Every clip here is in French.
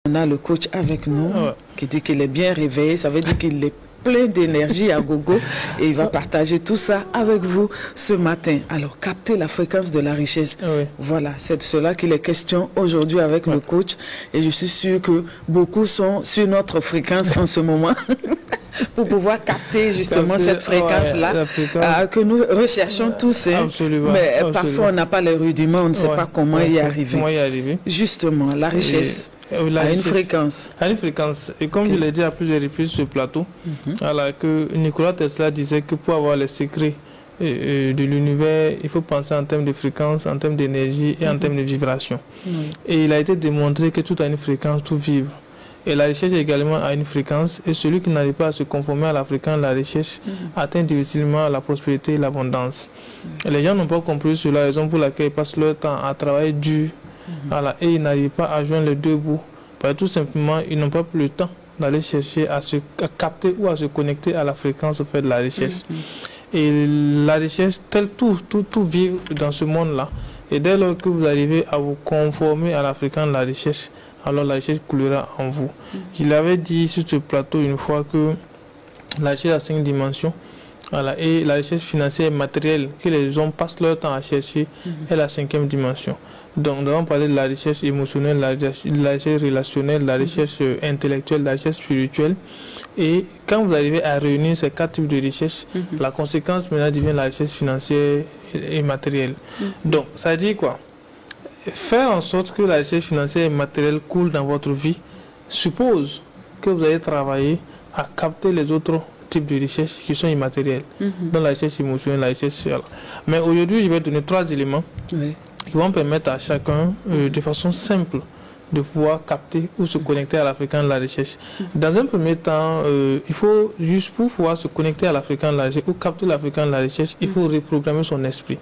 On a le coach avec nous qui dit qu'il est bien réveillé, ça veut dire qu'il est plein d'énergie à gogo et il va partager tout ça avec vous ce matin. Alors, capter la fréquence de la richesse. Voilà, c'est de cela qu'il est question aujourd'hui avec le coach et je suis sûre que beaucoup sont sur notre fréquence en ce moment. Pour pouvoir capter justement cette fréquence-là que nous recherchons tous. Mais parfois, on n'a pas les rudiments, on ne sait pas comment y arriver. Justement, la richesse à une fréquence. À une fréquence. Et comme je l'ai dit à plusieurs reprises sur ce plateau, que Nikola Tesla disait que pour avoir les secrets de l'univers, il faut penser en termes de fréquence, en termes d'énergie et en termes de vibration. Et il a été démontré que tout a une fréquence, tout vibre. Et la recherche également a une fréquence, et celui qui n'arrive pas à se conformer à la fréquence de la recherche atteint difficilement la prospérité et l'abondance. Les gens n'ont pas compris sur la raison pour laquelle ils passent leur temps à travailler dur, et ils n'arrivent pas à joindre les deux bouts. Parce que tout simplement, ils n'ont pas plus le temps d'aller chercher à capter ou à se connecter à la fréquence au fait de la recherche. Et la recherche, tout vivre dans ce monde-là. Et dès lors que vous arrivez à vous conformer à la fréquence de la recherche, alors la richesse coulera en vous. Je l'avais dit sur ce plateau une fois que la richesse a 5 dimensions. Et la richesse financière et matérielle que les hommes passent leur temps à chercher est la 5e dimension. Donc nous avons parlé de la richesse émotionnelle, la richesse relationnelle, la richesse intellectuelle, la richesse spirituelle. Et quand vous arrivez à réunir ces 4 types de richesses, la conséquence maintenant devient la richesse financière et matérielle. Donc ça dit quoi? Faire en sorte que la richesse financière et matérielle coule dans votre vie suppose que vous allez travailler à capter les autres types de richesses qui sont immatérielles, dans la richesse émotionnelle, la richesse sociale. Mais aujourd'hui, je vais donner 3 éléments qui vont permettre à chacun, de façon simple, de pouvoir capter ou se connecter à la fréquence de la richesse. Dans un premier temps, il faut juste pour pouvoir se connecter à la fréquence de la richesse ou capter la fréquence de la richesse, il faut reprogrammer son esprit.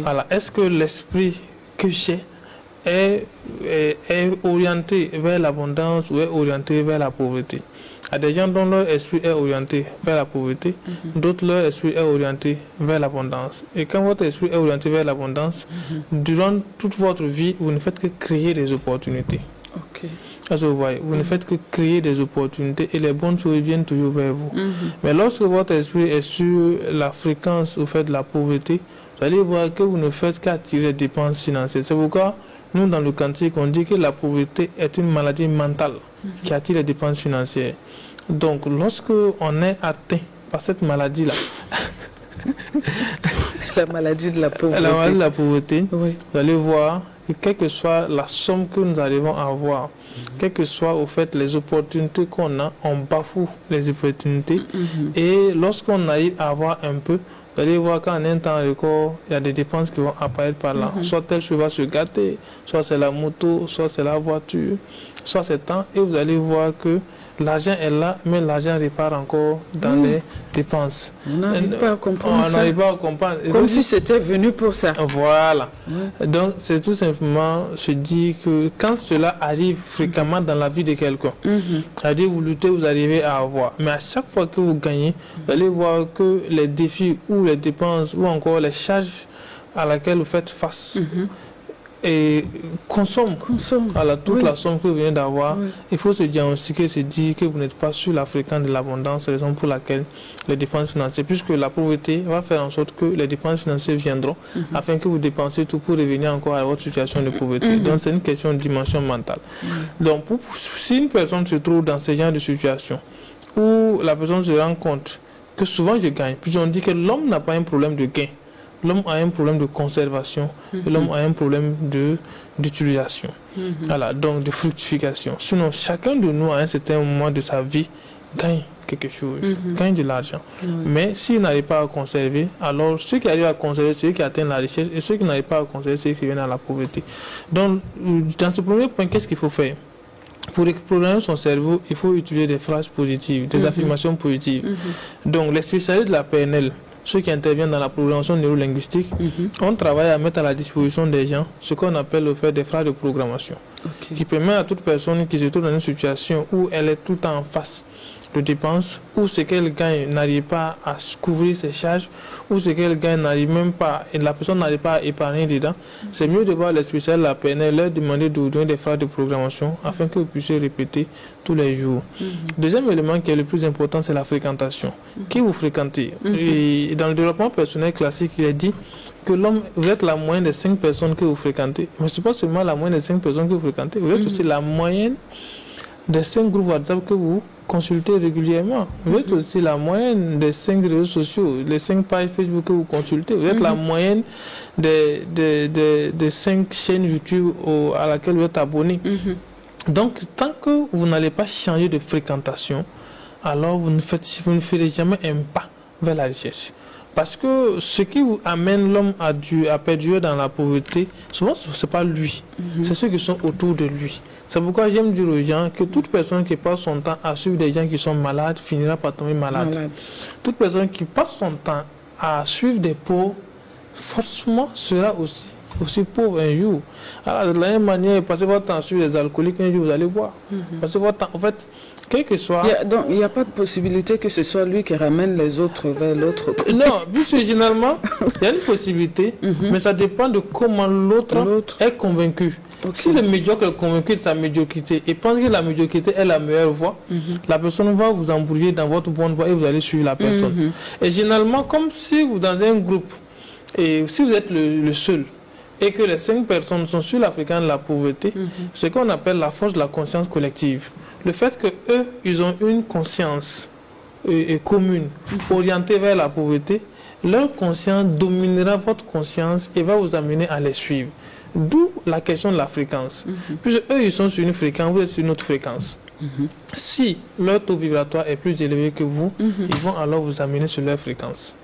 Alors, est-ce que l'esprit que j'ai est orienté vers l'abondance ou est orienté vers la pauvreté? Il y a des gens dont leur esprit est orienté vers la pauvreté, d'autres leur esprit est orienté vers l'abondance. Et quand votre esprit est orienté vers l'abondance, durant toute votre vie, vous ne faites que créer des opportunités. Vous voyez, vous ne faites que créer des opportunités et les bonnes choses viennent toujours vers vous. Mais lorsque votre esprit est sur la fréquence au fait de la pauvreté, vous allez voir que vous ne faites qu'attirer les dépenses financières. C'est pourquoi nous, dans le cantique, on dit que la pauvreté est une maladie mentale qui attire les dépenses financières. Donc, lorsque on est atteint par cette maladie-là, la maladie de la pauvreté, vous allez voir que quelle que soit la somme que nous arrivons à avoir, quelles que soient au fait les opportunités qu'on a, on bafoue les opportunités. Et lorsqu'on arrive à avoir un peu, vous allez voir qu'en un temps record, il y a des dépenses qui vont apparaître par là. Soit tel chose va se gâter, soit c'est la moto, soit c'est la voiture, soit c'est temps. Et vous allez voir que l'argent est là, mais l'argent repart encore dans les dépenses. On n'arrive pas à comprendre ça. On n'arrive pas à comprendre. Comme si c'était venu pour ça. Voilà. Donc, c'est tout simplement se dire que quand cela arrive fréquemment dans la vie de quelqu'un, c'est-à-dire vous luttez, vous arrivez à avoir. Mais à chaque fois que vous gagnez, vous allez voir que les défis ou les dépenses ou encore les charges à laquelle vous faites face et consomme toute la somme que vous venez d'avoir. Il faut se diagnostiquer, se dire que vous n'êtes pas sur la fréquence de l'abondance, c'est la raison pour laquelle les dépenses financières, puisque la pauvreté va faire en sorte que les dépenses financières viendront afin que vous dépensez tout pour revenir encore à votre situation de pauvreté. Donc c'est une question de dimension mentale. Donc si une personne se trouve dans ce genre de situation où la personne se rend compte que souvent je gagne, puis on dit que l'homme n'a pas un problème de gain. L'homme a un problème de conservation, et l'homme a un problème d'utilisation, voilà, donc de fructification. Sinon, chacun de nous, à un certain moment de sa vie, gagne quelque chose, gagne de l'argent. Mais s'il n'arrive pas à conserver, alors ceux qui arrivent à conserver, ceux qui atteignent la richesse, et ceux qui n'arrivent pas à conserver, ceux qui viennent à la pauvreté. Donc, dans ce premier point, qu'est-ce qu'il faut faire? Pour reprogrammer son cerveau, il faut utiliser des phrases positives, des affirmations positives. Donc, les spécialistes de la PNL, ceux qui interviennent dans la programmation neurolinguistique, on travaille à mettre à la disposition des gens ce qu'on appelle le fait des phrases de programmation, qui permet à toute personne qui se trouve dans une situation où elle est tout le temps en face de dépenses, ou ce qu'elle gagne n'arrive pas à couvrir ses charges, ou ce qu'elle gagne n'arrive même pas, et la personne n'arrive pas à épargner dedans, c'est mieux de voir les spécialistes de la PNL, leur demander de vous donner des phrases de programmation afin que vous puissiez répéter tous les jours. Deuxième élément qui est le plus important, c'est la fréquentation. Qui vous fréquentez? Et dans le développement personnel classique, il est dit que l'homme, vous êtes la moyenne des 5 personnes que vous fréquentez. Mais ce n'est pas seulement la moyenne des 5 personnes que vous fréquentez, vous êtes aussi la moyenne des 5 groupes WhatsApp que vous consultez régulièrement. Vous êtes aussi la moyenne des 5 réseaux sociaux, les 5 pages Facebook que vous consultez. Vous êtes la moyenne des 5 chaînes YouTube à laquelle vous êtes abonné. Donc, tant que vous n'allez pas changer de fréquentation, alors vous ne ferez jamais un pas vers la recherche. Parce que ce qui vous amène l'homme à perdurer dans la pauvreté, souvent ce n'est pas lui, c'est ceux qui sont autour de lui. C'est pourquoi j'aime dire aux gens que toute personne qui passe son temps à suivre des gens qui sont malades finira par tomber malade. Toute personne qui passe son temps à suivre des pauvres, forcément sera aussi pauvre un jour. Alors, de la même manière, passez votre temps à suivre les alcooliques, un jour vous allez voir. Passez votre temps, en fait, quel que soit... Il n'y a pas de possibilité que ce soit lui qui ramène les autres vers l'autre côté. Non, vu que généralement, il y a une possibilité, mais ça dépend de comment l'autre est convaincu. Si le médiocre est convaincu de sa médiocrité et pense que la médiocrité est la meilleure voie, la personne va vous embrouiller dans votre bonne voie et vous allez suivre la personne. Et généralement, comme si vous dans un groupe, et si vous êtes le seul, et que les 5 personnes sont sur la fréquence de la pauvreté, c'est ce qu'on appelle la force de la conscience collective. Le fait qu'eux, ils ont une conscience commune, orientée vers la pauvreté, leur conscience dominera votre conscience et va vous amener à les suivre. D'où la question de la fréquence. Puisque eux, ils sont sur une fréquence, vous êtes sur une autre fréquence. Si leur taux vibratoire est plus élevé que vous, ils vont alors vous amener sur leur fréquence.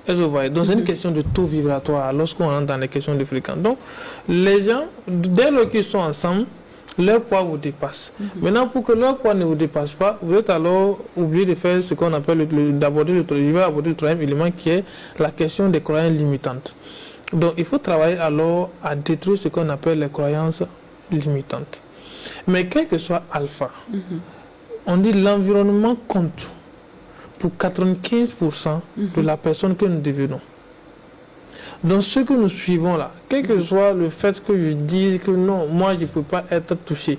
Donc c'est une question de taux vibratoire lorsqu'on rentre dans les questions de fréquence. Donc les gens, dès lors qu'ils sont ensemble, leur poids vous dépasse. Maintenant, pour que leur poids ne vous dépasse pas, vous êtes alors obligé de faire ce qu'on appelle d'aborder le troisième élément qui est la question des croyances limitantes. Donc il faut travailler alors à détruire ce qu'on appelle les croyances limitantes. Mais quel que soit alpha, on dit l'environnement compte pour 95% de la personne que nous devenons. Donc ce que nous suivons là, quel que soit le fait que je dise que non, moi je ne peux pas être touché,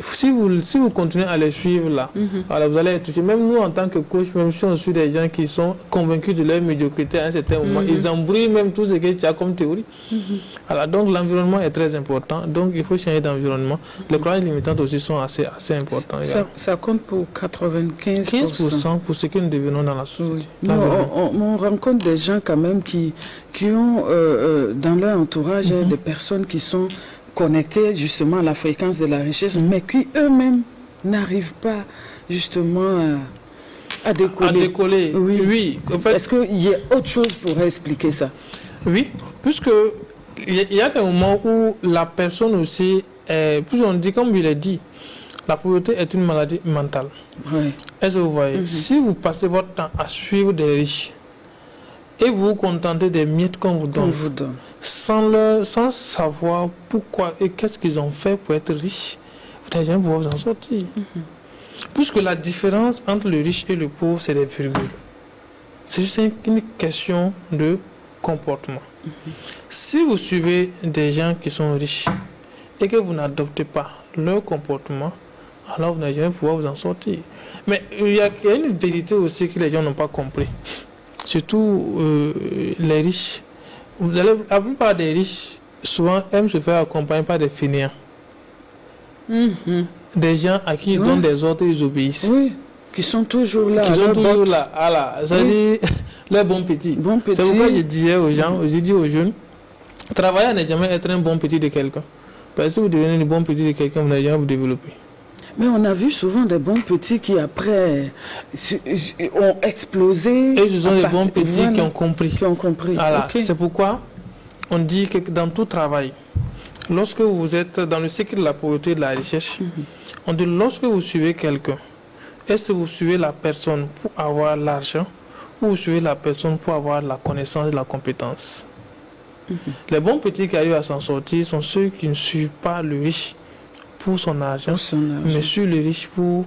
si vous continuez à les suivre là, alors vous allez être touché. Même nous en tant que coach, même si on suit des gens qui sont convaincus de leur médiocrité à un certain moment, ils embrouillent même tout ce que tu as comme théorie. Alors donc l'environnement est très important, donc il faut changer d'environnement. Les croyances limitantes aussi sont assez importantes. Ça compte pour 95% pour ce que nous devenons dans la société. Oui. On rencontre des gens quand même qui ont dans leur entourage des personnes qui sont connectés justement à la fréquence de la richesse, mais qui eux-mêmes n'arrivent pas justement à décoller. Oui. En fait, est-ce qu'il y a autre chose pour expliquer ça? Oui, puisque il y a des moments où la personne aussi, plus on dit, comme il est dit, la pauvreté est une maladie mentale. Est-ce que vous voyez? Si vous passez votre temps à suivre des riches et vous vous contentez des miettes qu'on vous donne, sans savoir pourquoi et qu'est-ce qu'ils ont fait pour être riches, vous n'allez jamais pouvoir vous en sortir. Puisque la différence entre le riche et le pauvre, c'est des virgules. C'est juste une question de comportement. Si vous suivez des gens qui sont riches et que vous n'adoptez pas leur comportement, alors vous n'allez jamais pouvoir vous en sortir. Mais il y a une vérité aussi que les gens n'ont pas compris. Surtout les riches. La plupart des riches, souvent, aiment se faire accompagner par des fainéants. Des gens à qui ils donnent des ordres et ils obéissent. Oui, qui sont toujours là. C'est-à-dire, les bons petits. C'est pourquoi je disais aux gens, je dis aux jeunes, travailler n'est jamais être un bon petit de quelqu'un. Parce que si vous devenez un bon petit de quelqu'un, vous n'allez jamais vous développer. Mais on a vu souvent des bons petits qui après ont explosé. Et ce sont des bons petits qui ont compris. Voilà. C'est pourquoi on dit que dans tout travail, lorsque vous êtes dans le cycle de la pauvreté et de la richesse, on dit lorsque vous suivez quelqu'un, est-ce que vous suivez la personne pour avoir l'argent ou vous suivez la personne pour avoir la connaissance et la compétence? Les bons petits qui arrivent à s'en sortir sont ceux qui ne suivent pas le riche pour son argent, mais suivent le riche pour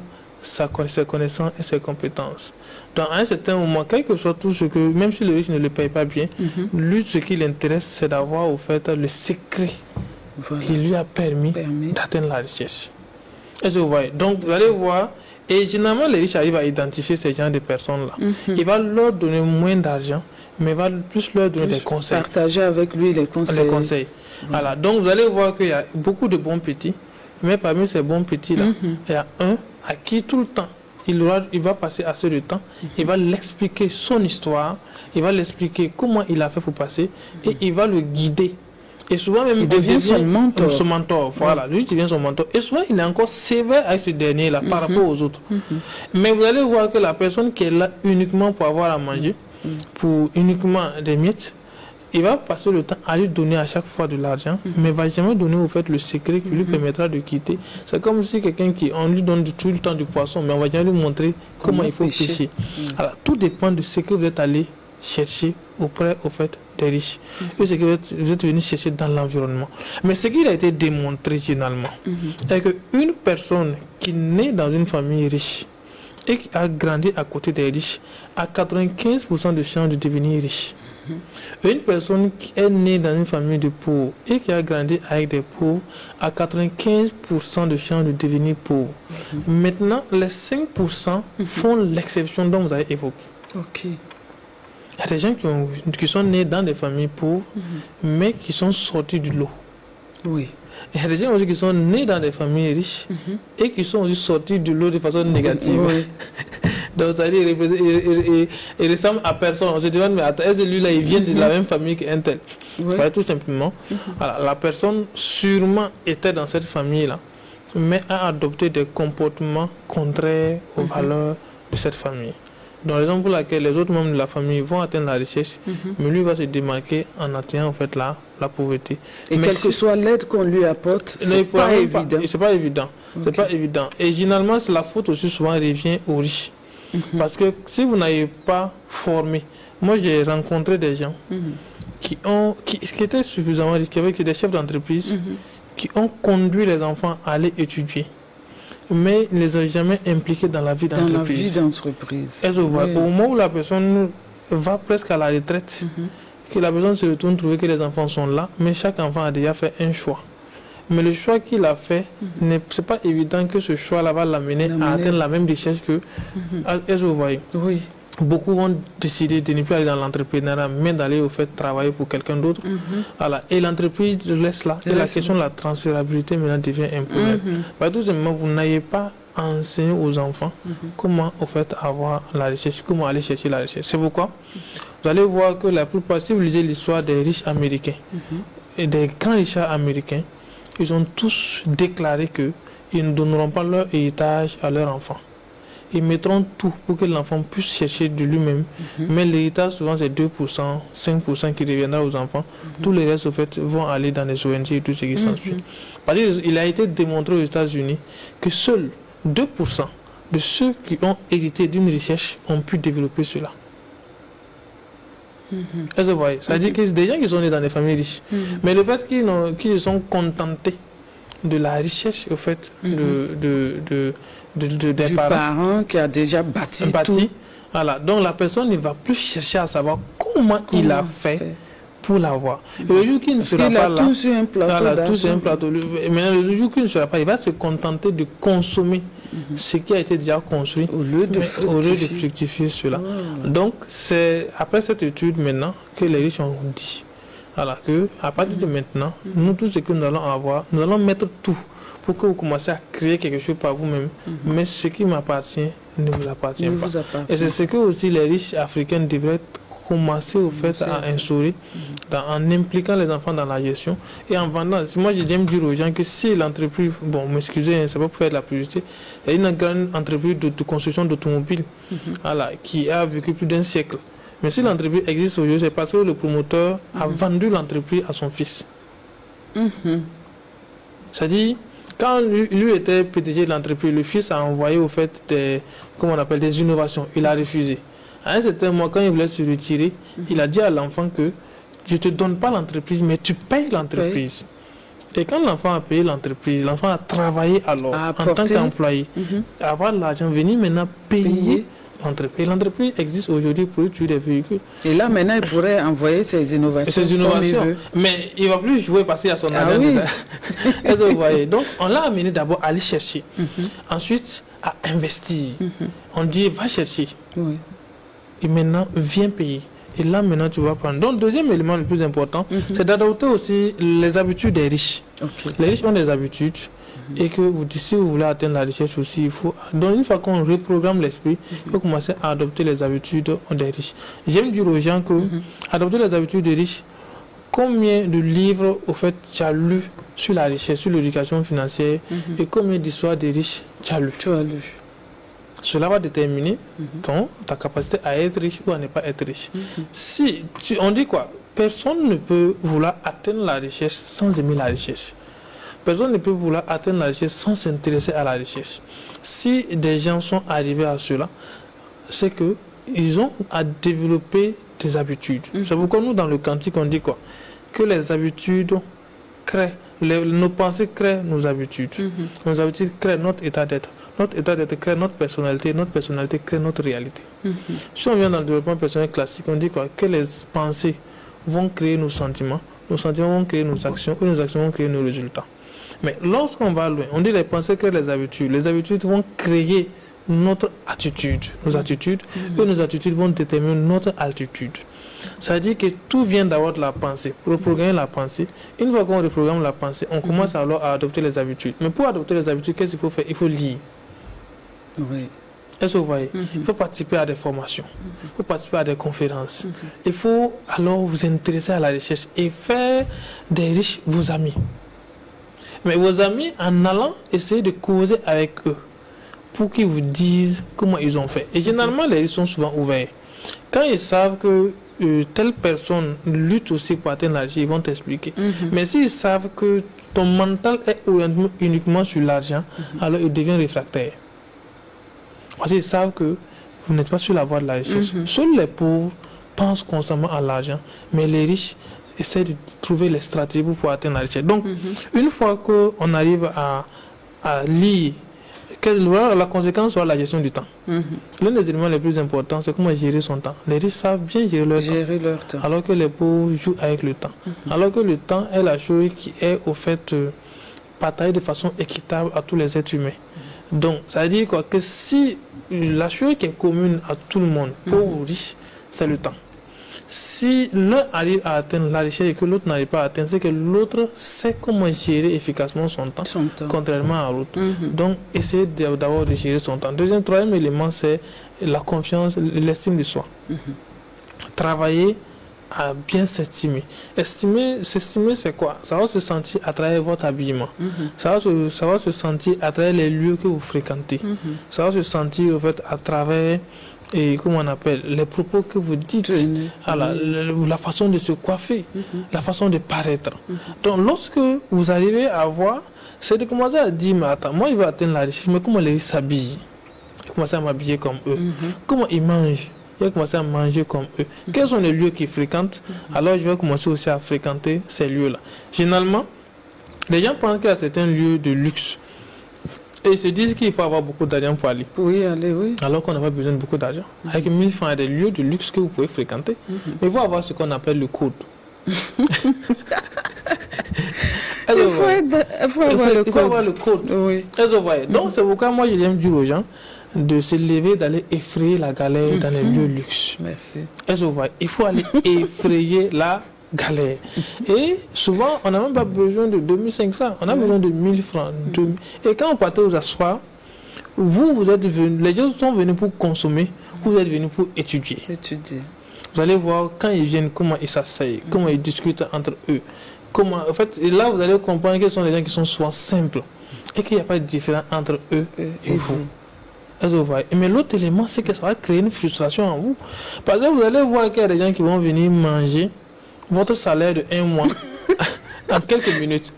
ses connaissances et ses compétences. Donc, à un certain moment, quel que soit tout ce que, même si le riche ne le paye pas bien, lui, ce qui l'intéresse, c'est d'avoir au fait le secret qui lui a permis d'atteindre la richesse. Est-ce que vous voyez? Donc, vous allez voir, et généralement, les riches arrivent à identifier ces genres de personnes-là. Il va leur donner moins d'argent, mais il va plus leur donner des conseils. Partager avec lui les conseils. Voilà. Donc, vous allez voir qu'il y a beaucoup de bons petits, mais parmi ces bons petits-là, il y a un à qui tout le temps, il va passer assez de temps, il va l'expliquer son histoire, il va l'expliquer comment il a fait pour passer, et il va le guider. Et souvent même il devient son mentor. Son mentor, voilà, lui devient son mentor. Et souvent il est encore sévère avec ce dernier-là par rapport aux autres. Mais vous allez voir que la personne qui est là uniquement pour avoir à manger, pour uniquement des miettes, il va passer le temps à lui donner à chaque fois de l'argent, mais il ne va jamais donner au fait le secret qui lui permettra de quitter. C'est comme si quelqu'un on lui donne tout le temps du poisson, mais on va jamais lui montrer comment il faut pêcher. Alors tout dépend de ce que vous êtes allé chercher auprès au fait des riches. Et ce que vous êtes venu chercher dans l'environnement. Mais ce qui a été démontré généralement, c'est qu'une personne qui naît dans une famille riche et qui a grandi à côté des riches a 95% de chances de devenir riche. Une personne qui est née dans une famille de pauvres et qui a grandi avec des pauvres a 95% de chances de devenir pauvre. Maintenant, les 5% font l'exception dont vous avez évoqué. Il y a des gens qui sont nés dans des familles pauvres, mais qui sont sortis du lot. Il y a des gens aussi qui sont nés dans des familles riches et qui sont aussi sortis du lot de façon négative. Donc, ça veut dire il ressemble à personne. On se demande, mais attends, est-ce que lui-là, il vient de la même famille qu'un tel? Tout simplement. Alors, la personne, sûrement, était dans cette famille-là, mais a adopté des comportements contraires aux valeurs de cette famille. Donc, raison pour laquelle les autres membres de la famille vont atteindre la richesse, mais lui va se démarquer en atteignant en fait la pauvreté. Et mais quelle que soit l'aide qu'on lui apporte, c'est pas évident. C'est pas évident. C'est pas évident. Et généralement, la faute aussi souvent revient aux riches. Parce que si vous n'avez pas formé, moi j'ai rencontré des gens qui étaient suffisamment riches, qui avaient des chefs d'entreprise, qui ont conduit les enfants à aller étudier, mais ils ne les ont jamais impliqués dans la vie d'entreprise. Au moment où la personne va presque à la retraite, que la personne se retourne trouver que les enfants sont là, mais chaque enfant a déjà fait un choix. Mais le choix qu'il a fait, c'est pas évident que ce choix-là va l'amener à atteindre la même richesse que... Est-ce que vous voyez? Beaucoup vont décider de ne plus aller dans l'entrepreneuriat, mais d'aller au fait travailler pour quelqu'un d'autre. Voilà. Et l'entreprise laisse là. Et la question de la transférabilité maintenant devient un problème. Tout simplement, vous n'ayez pas enseigné aux enfants comment au fait avoir la richesse, comment aller chercher la richesse. C'est pourquoi vous allez voir que la plupart, si vous lisez l'histoire des riches américains et des grands riches américains, ils ont tous déclaré qu'ils ne donneront pas leur héritage à leurs enfants. Ils mettront tout pour que l'enfant puisse chercher de lui-même. Mais l'héritage, souvent, c'est 2%, 5% qui reviendra aux enfants. Tous les restes, au fait, vont aller dans les ONG et tout ce qui s'ensuit. Parce qu'il a été démontré aux États-Unis que seuls 2% de ceux qui ont hérité d'une richesse ont pu développer cela. Est-ce que vous voyez? C'est-à-dire que c'est des gens qui sont nés dans des familles riches. Mais le fait qu'ils se sont contentés de la richesse, au fait, des parents qui a déjà bâti tout. Voilà. Donc la personne ne va plus chercher à savoir comment il a fait pour l'avoir. Le jour qui ne sera pas là, tout sur un plateau. Maintenant, le jour qui ne sera pas, il va se contenter de consommer ce qui a été déjà construit au lieu de fructifier cela. Donc c'est après cette étude maintenant que les riches ont dit, voilà, que à partir de maintenant, nous tout ce que nous allons avoir, nous allons mettre tout pour que vous commenciez à créer quelque chose par vous-même. Mais ce qui m'appartient ne vous appartient pas. Et c'est ce que aussi les riches africains devraient commencer au fait à instaurer en impliquant les enfants dans la gestion et en vendant. Moi, j'aime dire aux gens que si l'entreprise, bon, m'excusez, c'est pas pour faire de la publicité, il y a une grande entreprise de construction d'automobiles qui a vécu plus d'un siècle. Mais si l'entreprise existe aujourd'hui, c'est parce que le promoteur a vendu l'entreprise à son fils. C'est-à-dire, quand lui était PDG de l'entreprise, le fils a envoyé au fait des innovations. Il a refusé. À un certain moment, quand il voulait se retirer, il a dit à l'enfant que je ne te donne pas l'entreprise, mais tu payes l'entreprise. Et quand l'enfant a payé l'entreprise, l'enfant a travaillé alors en tant qu'employé, avoir l'argent, venir maintenant payer l'entreprise. L'entreprise existe aujourd'hui pour utiliser des véhicules. Et là, maintenant, il pourrait envoyer ses innovations. Mais il ne va plus jouer parce qu'il a son argent. Est-ce que vous voyez? Donc, on l'a amené d'abord à aller chercher. Ensuite, à investir. On dit, va chercher. Et maintenant, viens payer. Et là, maintenant, tu vas prendre. Donc, deuxième élément le plus important, c'est d'adopter aussi les habitudes des riches. Les riches ont des habitudes. Et que si vous voulez atteindre la richesse aussi, il faut. Donc, une fois qu'on reprogramme l'esprit, il faut commencer à adopter les habitudes des riches. J'aime dire aux gens que adopter les habitudes des riches, combien de livres, au fait, tu as lu sur la richesse, sur l'éducation financière, et combien d'histoires des riches tu as lu. Cela va déterminer ta capacité à être riche ou à ne pas être riche. On dit quoi? Personne ne peut vouloir atteindre la richesse sans aimer la richesse. Personne ne peut vouloir atteindre la richesse sans s'intéresser à la richesse. Si des gens sont arrivés à cela, c'est qu'ils ont à développer des habitudes. C'est pourquoi nous, dans le cantique, on dit quoi? Que les habitudes créent, nos pensées créent nos habitudes. Nos habitudes créent notre état d'être. Notre état d'être crée notre personnalité crée notre réalité. Si on vient dans le développement personnel classique, on dit quoi? Que les pensées vont créer nos sentiments vont créer nos actions, et nos actions vont créer nos résultats. Mais lorsqu'on va loin, on dit les pensées créent les habitudes vont créer notre attitude, nos attitudes, et nos attitudes vont déterminer notre altitude. Ça veut dire que tout vient d'avoir de la pensée. Pour reprogrammer la pensée, une fois qu'on reprogramme la pensée, on commence alors à adopter les habitudes. Mais pour adopter les habitudes, qu'est-ce qu'il faut faire? Il faut lire. Est-ce que vous voyez? Il faut participer à des formations, il faut participer à des conférences. Il faut alors vous intéresser à la recherche et faire des riches vos amis. Mais vos amis, en allant essayer de causer avec eux pour qu'ils vous disent comment ils ont fait. Et généralement, les riches sont souvent ouverts. Quand ils savent que telle personne lutte aussi pour atteindre l'argent, ils vont t'expliquer. Mais s'ils savent que ton mental est orienté uniquement sur l'argent, alors ils deviennent réfractaires. Parce qu'ils savent que vous n'êtes pas sur la voie de la richesse. Seuls les pauvres pensent constamment à l'argent, mais les riches essaient de trouver les stratégies pour atteindre la richesse. Donc, une fois qu'on arrive à lire, la conséquence sera la gestion du temps. L'un des éléments les plus importants, c'est comment gérer son temps. Les riches savent bien gérer leur temps, alors que les pauvres jouent avec le temps. Alors que le temps est la chose qui est au fait partagée de façon équitable à tous les êtres humains. Donc, ça veut dire quoi? Que si la chose qui est commune à tout le monde, pauvre ou riche, c'est le temps. Si l'un arrive à atteindre la richesse et que l'autre n'arrive pas à atteindre, c'est que l'autre sait comment gérer efficacement son temps. Contrairement à l'autre. Donc, essayez d'abord de gérer son temps. Troisième élément, c'est la confiance, l'estime de soi. Travailler à bien s'estimer. S'estimer, c'est quoi? Ça va se sentir à travers votre habillement. Ça va se sentir à travers les lieux que vous fréquentez. Ça va se sentir, en fait, à travers... Et comment on appelle les propos que vous dites, la façon de se coiffer, la façon de paraître. Donc lorsque vous arrivez à voir, c'est de commencer à dire, mais attends, moi je veux atteindre la richesse, mais comment les riches s'habillent? Je vais commencer à m'habiller comme eux. Comment ils mangent? Je vais commencer à manger comme eux. Quels sont les lieux qu'ils fréquentent? Alors je vais commencer aussi à fréquenter ces lieux-là. Généralement, les gens pensent qu'il y a certains lieux de luxe. Et ils se disent qu'il faut avoir beaucoup d'argent pour aller. Alors qu'on n'a pas besoin de beaucoup d'argent. Avec 1000 francs, il y a des lieux de luxe que vous pouvez fréquenter. Mais il faut avoir ce qu'on appelle le code. Il faut avoir le code. Donc c'est pourquoi moi j'aime dire aux gens de se lever, d'aller effrayer la galère dans les lieux de luxe. Merci. Il faut aller effrayer la galère. Et souvent, on n'a même pas besoin de 2500, on a besoin de 1000 francs. Et quand on partait aux assoirs, vous êtes venus, les gens sont venus pour consommer, vous êtes venus pour étudier. Vous allez voir quand ils viennent, comment ils s'asseyent, comment ils discutent entre eux. En fait, et là, vous allez comprendre que ce sont des gens qui sont souvent simples et qu'il n'y a pas de différence entre eux et vous. Mais l'autre élément, c'est que ça va créer une frustration en vous. Parce que vous allez voir qu'il y a des gens qui vont venir manger votre salaire de 1 mois en quelques minutes.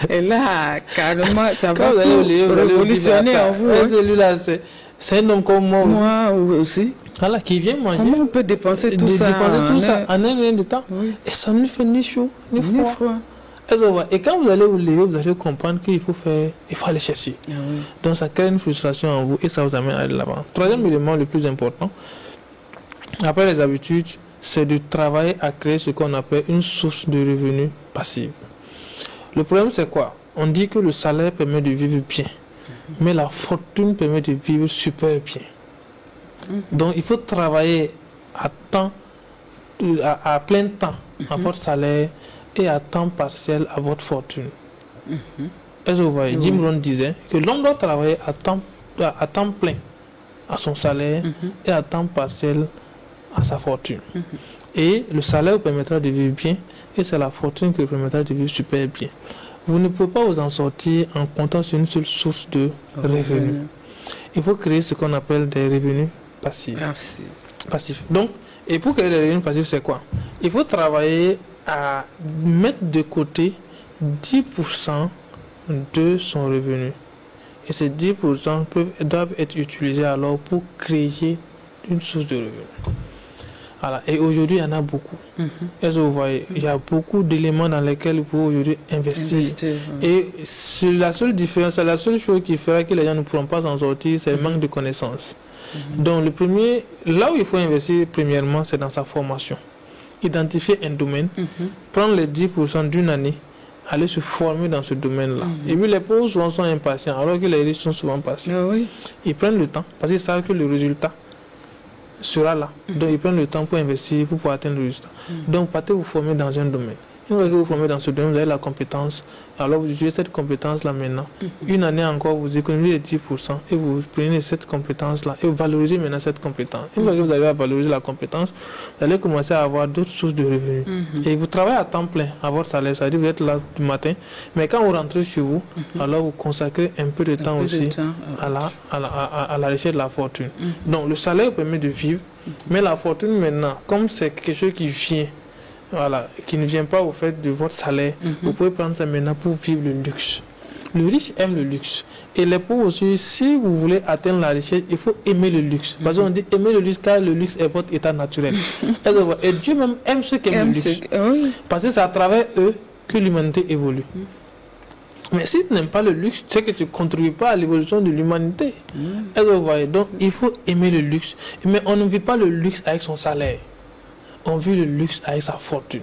Et là, carrément, ça va tout révolutionner en vous. Celui-là, c'est un homme comme moi aussi. Moi aussi. Voilà, qui vient manger. Comment on peut dépenser tout ça en un an de temps? Et ça ne fait ni chaud, ni froid. Et quand vous allez vous lever, vous allez comprendre qu'il faut aller chercher. Ah oui. Donc ça crée une frustration en vous et ça vous amène à aller de l'avant. Troisième élément le plus important, après les habitudes, c'est de travailler à créer ce qu'on appelle une source de revenus passive. Le problème, c'est quoi? On dit que le salaire permet de vivre bien, mais la fortune permet de vivre super bien. Donc, il faut travailler à plein temps à votre salaire et à temps partiel à votre fortune. Est-ce que vous voyez? Jim Rohn disait que l'homme doit travailler à temps plein à son salaire et à temps partiel à sa fortune. Et le salaire vous permettra de vivre bien et c'est la fortune qui vous permettra de vivre super bien. Vous ne pouvez pas vous en sortir en comptant sur une seule source de revenus. Il faut créer ce qu'on appelle des revenus passifs. Passifs. Donc, et pour créer des revenus passifs, c'est quoi? Il faut travailler à mettre de côté 10% de son revenu. Et ces 10% doivent être utilisés alors pour créer une source de revenus. Voilà. Et aujourd'hui, il y en a beaucoup. Est-ce que vous voyez? Il y a beaucoup d'éléments dans lesquels vous pouvez aujourd'hui investir. Et c'est la seule différence, c'est la seule chose qui fera que les gens ne pourront pas s'en sortir, c'est le manque de connaissances. Donc, là où il faut investir premièrement, c'est dans sa formation. Identifier un domaine, prendre les 10% d'une année, aller se former dans ce domaine-là. Et puis les pauvres souvent sont impatients, alors que les riches sont souvent patients. Ils prennent le temps, parce qu'ils savent que le résultat sera là. Donc ils prennent le temps pour investir, pour pouvoir atteindre le résultat. Donc partez vous former dans un domaine. Une fois que vous formez dans ce domaine, vous avez la compétence. Alors vous utilisez cette compétence-là maintenant. Une année encore, vous économisez les 10% et vous prenez cette compétence-là et vous valorisez maintenant cette compétence. Une fois que vous avez à valoriser la compétence, vous allez commencer à avoir d'autres sources de revenus. Et vous travaillez à temps plein à votre salaire, c'est-à-dire vous êtes là du matin, mais quand vous rentrez chez vous, alors vous consacrez un peu de temps aussi à la recherche de la fortune. Donc le salaire permet de vivre, mais la fortune maintenant, comme c'est quelque chose qui vient, qui ne vient pas au fait de votre salaire, vous pouvez prendre ça maintenant pour vivre le luxe. Le riche aime le luxe. Et les pauvres aussi, si vous voulez atteindre la richesse, il faut aimer le luxe. Parce qu'on dit aimer le luxe car le luxe est votre état naturel. Et Dieu même aime ceux qui aiment le luxe. Parce que c'est à travers eux que l'humanité évolue. Mais si tu n'aimes pas le luxe, c'est que tu ne contribues pas à l'évolution de l'humanité. Donc il faut aimer le luxe. Mais on ne vit pas le luxe avec son salaire. On vit le luxe avec sa fortune.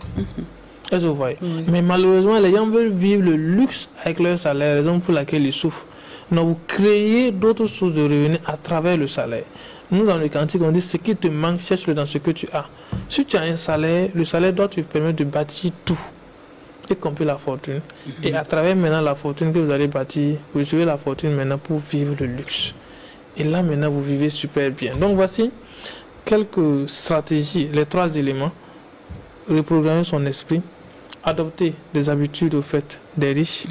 Est-ce que vous voyez? Mais malheureusement, les gens veulent vivre le luxe avec leur salaire, raison pour laquelle ils souffrent. Donc, vous créez d'autres sources de revenus à travers le salaire. Nous, dans le cantique, on dit ce qui te manque, cherche-le dans ce que tu as. Si tu as un salaire, le salaire doit te permettre de bâtir tout, y compris la fortune. Et à travers maintenant la fortune que vous allez bâtir, vous utilisez la fortune maintenant pour vivre le luxe. Et là, maintenant, vous vivez super bien. Donc, voici quelques stratégies, les 3 éléments: reprogrammer son esprit, adopter des habitudes au fait des riches,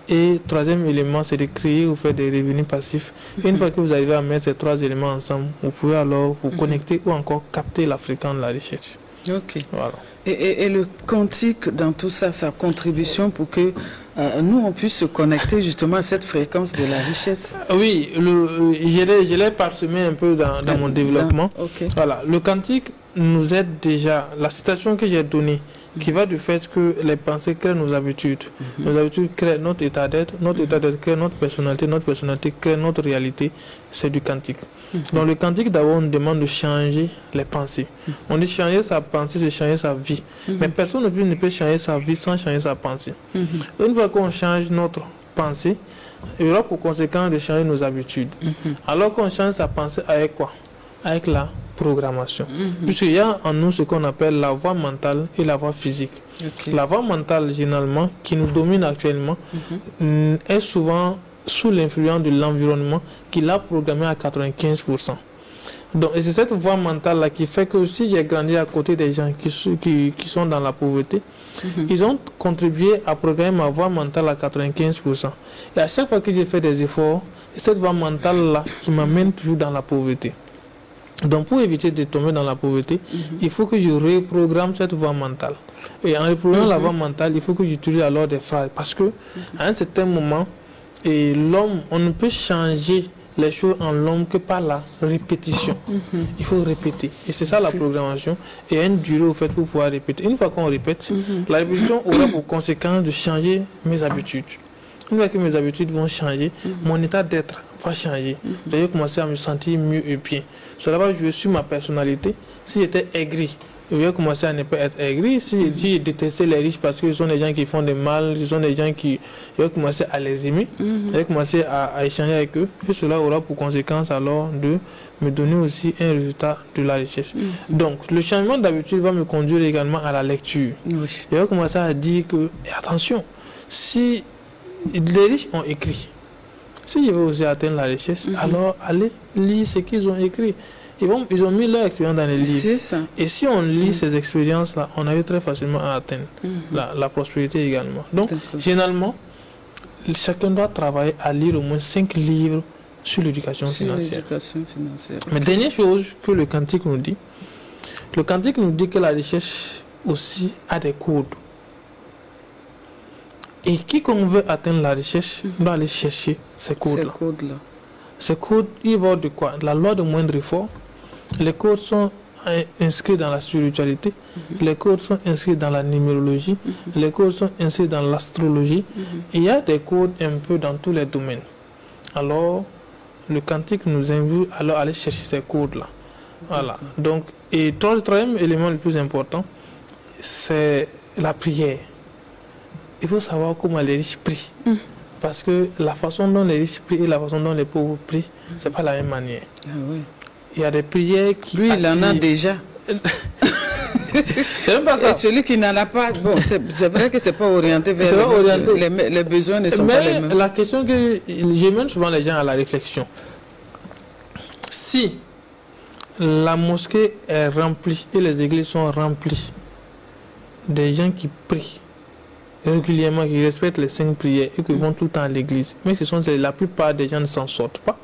et 3e élément, c'est de créer au fait des revenus passifs. Et une fois que vous arrivez à mettre ces 3 éléments ensemble, vous pouvez alors vous connecter ou encore capter la fréquence de la richesse. Voilà. Et le quantique dans tout ça, sa contribution pour que nous on puisse se connecter justement à cette fréquence de la richesse. Oui, je l'ai parsemé un peu dans mon développement. Voilà, le quantique nous aide déjà. La citation que j'ai donnée, qui va du fait que les pensées créent nos habitudes. Nos habitudes créent notre état d'être crée notre personnalité crée notre réalité. C'est du quantique. Dans le quantique, d'abord, on demande de changer les pensées. On dit changer sa pensée, c'est changer sa vie. Mais personne ne peut changer sa vie sans changer sa pensée. Donc, une fois qu'on change notre pensée, il y aura pour conséquence de changer nos habitudes. Alors qu'on change sa pensée avec quoi? Avec la programmation. Puisqu'il y a en nous ce qu'on appelle la voie mentale et la voie physique. La voie mentale, généralement, qui nous domine actuellement, est souvent sous l'influence de l'environnement qui l'a programmé à 95%. Donc, et c'est cette voie mentale-là qui fait que si j'ai grandi à côté des gens qui sont dans la pauvreté, ils ont contribué à programmer ma voie mentale à 95%. Et à chaque fois que j'ai fait des efforts, c'est cette voie mentale-là qui m'amène toujours dans la pauvreté. Donc, pour éviter de tomber dans la pauvreté, il faut que je reprogramme cette voie mentale. Et en reprogrammant la voie mentale, il faut que j'utilise alors des phrases. Parce que à un certain moment, l'homme, on ne peut changer les choses en l'homme que par la répétition. Il faut répéter. Et c'est ça la programmation. Et il y a une durée au fait pour pouvoir répéter. Une fois qu'on répète, la répétition aura pour conséquence de changer mes habitudes. Une fois que mes habitudes vont changer, mon état d'être va changer. Je vais commencer à me sentir mieux et bien. Cela va jouer sur ma personnalité. Si j'étais aigri, je vais commencer à ne pas être aigri. Si je détestais les riches parce que ce sont des gens qui font du mal, ce sont des gens qui... Je vais commencer à les aimer. Je vais commencer à échanger avec eux. Et cela aura pour conséquence alors de me donner aussi un résultat de la recherche. Donc, le changement d'habitude va me conduire également à la lecture. Je vais commencer à dire que, attention, si les riches ont écrit, si je veux aussi atteindre la richesse, alors allez lire ce qu'ils ont écrit. Ils ont mis leur expérience dans les livres. Ça. Et si on lit ces expériences-là, on arrive très facilement à atteindre la prospérité également. Donc, généralement, chacun doit travailler à lire au moins 5 livres sur l'éducation financière. Mais dernière chose que le Cantique nous dit, que la recherche aussi a des codes. Et quiconque veut atteindre la recherche doit aller chercher ces codes-là. Ces codes, ils vont de quoi? La loi de moindre effort. Les codes sont inscrits dans la spiritualité. Les codes sont inscrits dans la numérologie. Les codes sont inscrits dans l'astrologie. Il y a des codes un peu dans tous les domaines. Alors, le Cantique nous invite alors à aller chercher ces codes-là. Voilà. Donc, et le troisième élément le plus important, c'est la prière. Il faut savoir comment les riches prient. Parce que la façon dont les riches prient et la façon dont les pauvres prient, ce n'est pas la même manière. Il y a des prières qui... Lui, il en a déjà. C'est même pas ça. Et celui qui n'en a pas, bon, c'est vrai que ce n'est pas orienté vers les besoins ne sont pas les mêmes. La question que j'amène souvent les gens à la réflexion. Si la mosquée est remplie et les églises sont remplies des gens qui prient régulièrement, qui respectent les 5 prières et qui vont tout le temps à l'église, mais la plupart des gens ne s'en sortent pas.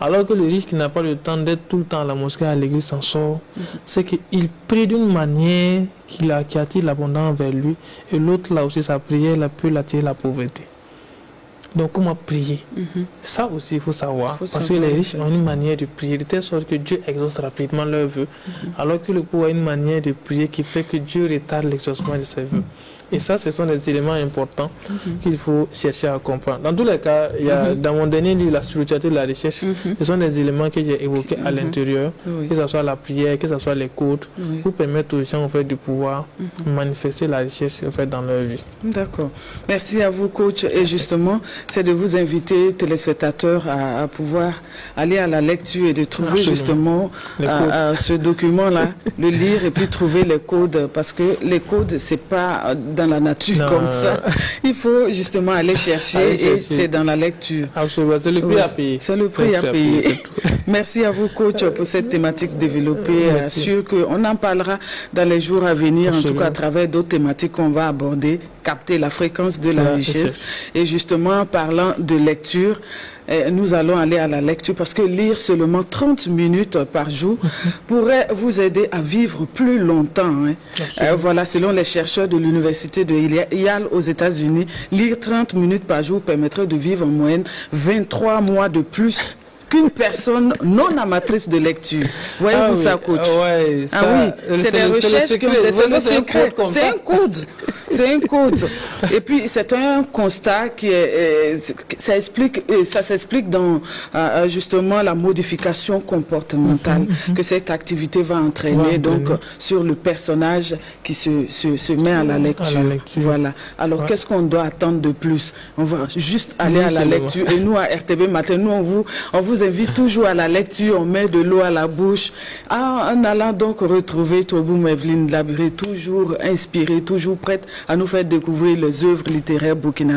Alors que le riche qui n'a pas le temps d'être tout le temps à la mosquée, à l'église, s'en sort, c'est qu'il prie d'une manière qui attire l'abondance vers lui, et l'autre là aussi, sa prière peut l'attirer la pauvreté. Donc comment prier? Ça aussi il faut savoir, parce que les riches ont une manière de prier de telle sorte que Dieu exauce rapidement leurs vœux, alors que le pauvre a une manière de prier qui fait que Dieu retarde l'exaucement de ses vœux. Et ça, ce sont des éléments importants qu'il faut chercher à comprendre. Dans tous les cas, il y a, dans mon dernier livre, La spiritualité de la recherche, ce sont des éléments que j'ai évoqués à l'intérieur, que ce soit la prière, que ce soit les codes, pour permettre aux gens en fait, de pouvoir manifester la recherche en fait, dans leur vie. D'accord. Merci à vous, coach. Et justement, c'est de vous inviter, téléspectateurs, à pouvoir aller à la lecture et de trouver justement ce document-là, le lire et puis trouver les codes, parce que les codes, c'est pas dans la nature comme ça. Il faut justement aller chercher et c'est dans la lecture. Absolument, c'est le prix à payer. C'est le prix à payer. Merci à vous, coach, pour cette thématique développée. Sûr qu'on en parlera dans les jours à venir, en tout cas à travers d'autres thématiques qu'on va aborder, capter la fréquence de la richesse. Et justement, parlant de lecture, nous allons aller à la lecture parce que lire seulement 30 minutes par jour pourrait vous aider à vivre plus longtemps. Voilà, selon les chercheurs de l'université de Yale aux États-Unis, lire 30 minutes par jour permettrait de vivre en moyenne 23 mois de plus qu'une personne non amatrice de lecture. Voyez-vous ça, coach? C'est des recherches, c'est un code. C'est un code. Et puis, c'est un constat qui ça s'explique dans justement la modification comportementale que cette activité va entraîner sur le personnage qui se met à la lecture. Voilà. Alors, qu'est-ce qu'on doit attendre de plus? On va juste aller à la lecture. Et nous, à RTB Matin, nous, on vous invite toujours à la lecture, on met de l'eau à la bouche. En allant donc retrouver Toboum Evelyne Labiré, toujours inspirée, toujours prête à nous faire découvrir les œuvres littéraires burkinabées.